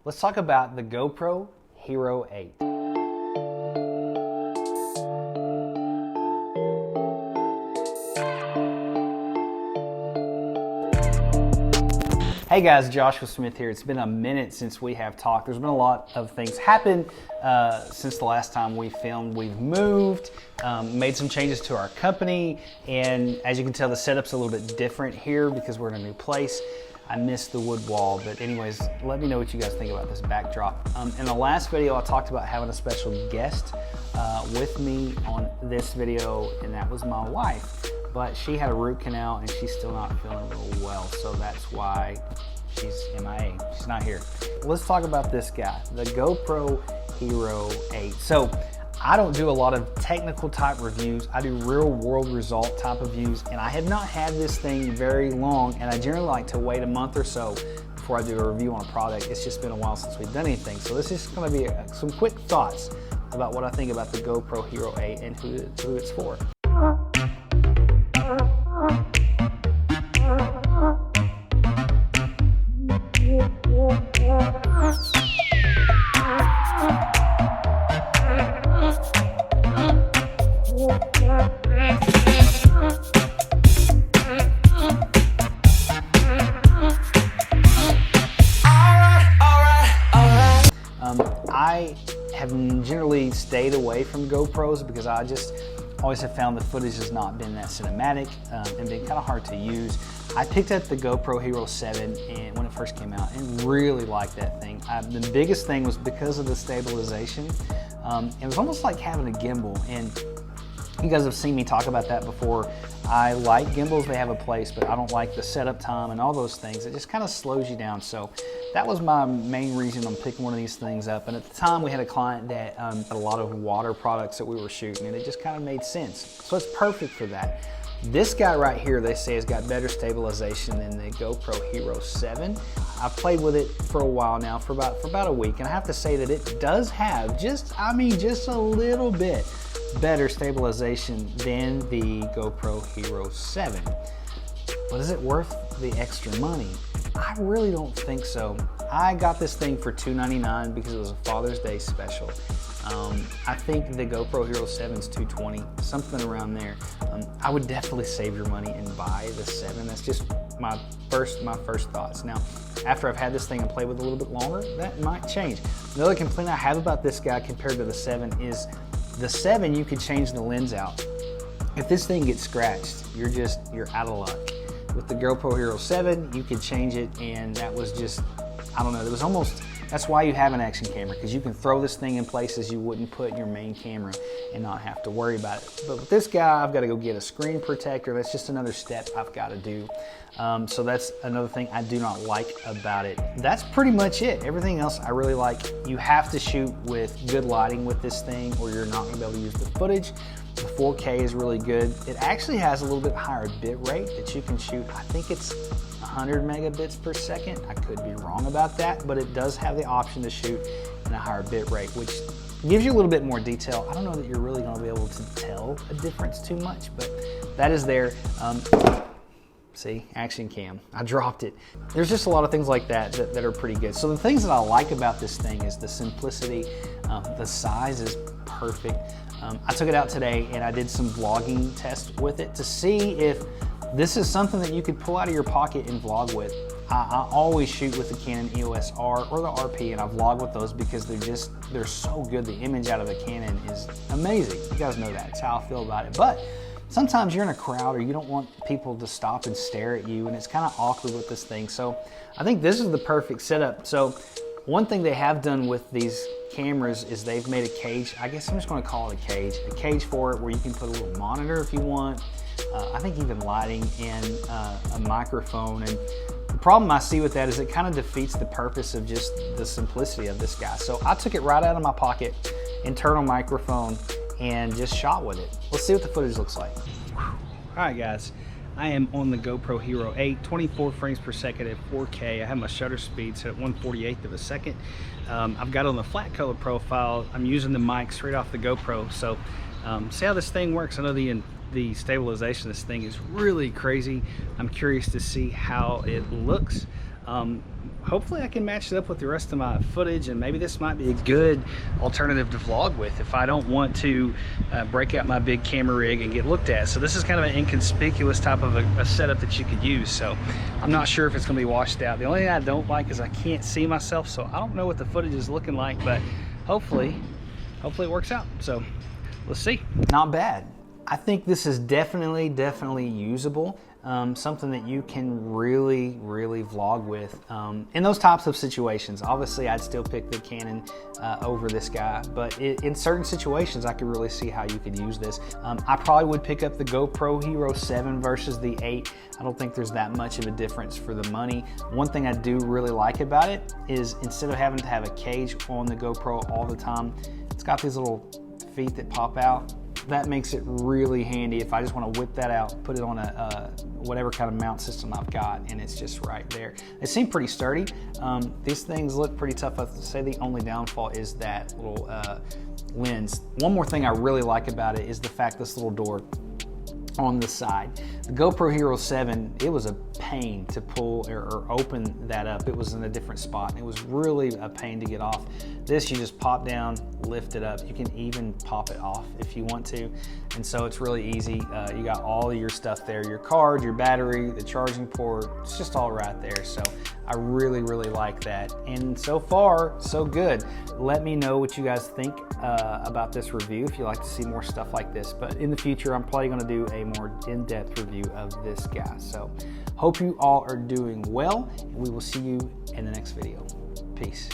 Let's talk about the GoPro Hero 8. Hey guys, Joshua Smith here. It's been a minute since we have talked. There's been a lot of things happen since the last time we filmed. We've moved, made some changes to our company, and as you can tell, the setup's a little bit different here because we're in a new place. I missed the wood wall, but anyways, let me know what you guys think about this backdrop. In the last video, I talked about having a special guest with me on this video, and that was my wife. But she had a root canal and she's still not feeling real well, so that's why she's MIA. She's not here. Let's talk about this guy, the GoPro Hero 8. So I don't do a lot of technical type reviews. I do real world result type of views, and I have not had this thing very long, and I generally like to wait a month or so before I do a review on a product. It's just been a while since we've done anything. So this is gonna be some quick thoughts about what I think about the GoPro Hero 8 and who it's for. I have generally stayed away from GoPros because I just always have found the footage has not been that cinematic and been kind of hard to use. I picked up the GoPro Hero 7 and when it first came out and really liked that thing. The biggest thing was because of the stabilization. It was almost like having a gimbal, and you guys have seen me talk about that before. I like gimbals, they have a place, but I don't like the setup time and all those things. It just kind of slows you down. So that was my main reason I'm picking one of these things up. And at the time we had a client that had a lot of water products that we were shooting, and it just kind of made sense. So it's perfect for that. This guy right here, they say, has got better stabilization than the GoPro Hero 7. I've played with it for a while now, for about a week, and I have to say that it does have just a little bit better stabilization than the GoPro Hero 7. But is it worth the extra money? I really don't think so. I got this thing for $299 because it was a Father's Day special. I think the GoPro Hero 7 is $220, something around there. I would definitely save your money and buy the 7. That's just my first thoughts. Now, after I've had this thing and played with it a little bit longer, that might change. The other complaint I have about this guy compared to the 7 is the 7, you could change the lens out. If this thing gets scratched, you're out of luck. With the GoPro Hero 7, you could change it, and that was just, I don't know, it was almost, that's why you have an action camera, because you can throw this thing in places you wouldn't put in your main camera and not have to worry about it. But with this guy, I've got to go get a screen protector. That's just another step I've got to do. So that's another thing I do not like about it. That's pretty much it. Everything else I really like. You have to shoot with good lighting with this thing, or you're not going to be able to use the footage. The 4K is really good. It actually has a little bit higher bit rate that you can shoot. I think it's 100 megabits per second. I could be wrong about that, but it does have the option to shoot in a higher bit rate, which gives you a little bit more detail. I don't know that you're really gonna be able to tell a difference too much, but that is there. See, action cam, I dropped it. There's just a lot of things like that that are pretty good. So the things that I like about this thing is the simplicity, the size is perfect. I took it out today and I did some vlogging tests with it to see if this is something that you could pull out of your pocket and vlog with. I always shoot with the Canon EOS R or the RP, and I vlog with those because they're so good. The image out of the Canon is amazing. You guys know that. It's how I feel about it. But sometimes you're in a crowd or you don't want people to stop and stare at you, and it's kind of awkward with this thing. So I think this is the perfect setup. So one thing they have done with these cameras is they've made a cage. I guess I'm just going to call it a cage for it, where you can put a little monitor if you want. I think even lighting and a microphone. And the problem I see with that is it kind of defeats the purpose of just the simplicity of this guy. So I took it right out of my pocket, internal microphone, and just shot with it. Let's see what the footage looks like. All right, guys. I am on the GoPro Hero 8, 24 frames per second at 4K. I have my shutter speed set at 1/48 of a second. I've got on the flat color profile. I'm using the mic straight off the GoPro. So see how this thing works. I know the stabilization of this thing is really crazy. I'm curious to see how it looks. hopefully I can match it up with the rest of my footage, and maybe this might be a good alternative to vlog with if I don't want to break out my big camera rig and get looked at. So this is kind of an inconspicuous type of a setup that you could use. So I'm not sure if it's gonna be washed out. The only thing I don't like is I can't see myself, so I don't know what the footage is looking like, but hopefully it works out. So let's see. Not bad. I think this is definitely usable. Something that you can really vlog with in those types of situations. Obviously, I'd still pick the Canon over this guy, but in certain situations, I could really see how you could use this. I probably would pick up the GoPro Hero 7 versus the 8. I don't think there's that much of a difference for the money. One thing I do really like about it is instead of having to have a cage on the GoPro all the time, it's got these little feet that pop out. That makes it really handy if I just want to whip that out, put it on a whatever kind of mount system I've got, and it's just right there. They seem pretty sturdy. These things look pretty tough. I'd say the only downfall is that little lens. One more thing I really like about it is the fact this little door on the side. The GoPro Hero 7, it was a pain to pull or open that up. It was in a different spot, and it was really a pain to get off. This, you just pop down, lift it up. You can even pop it off if you want to, and so it's really easy. You got all of your stuff there, your card, your battery, the charging port, it's just all right there. So I really like that, and so far so good. Let me know what you guys think about this review if you'd like to see more stuff like this, but in the future I'm probably going to do a more in-depth review of this guy. So hope you all are doing well, and we will see you in the next video. Peace.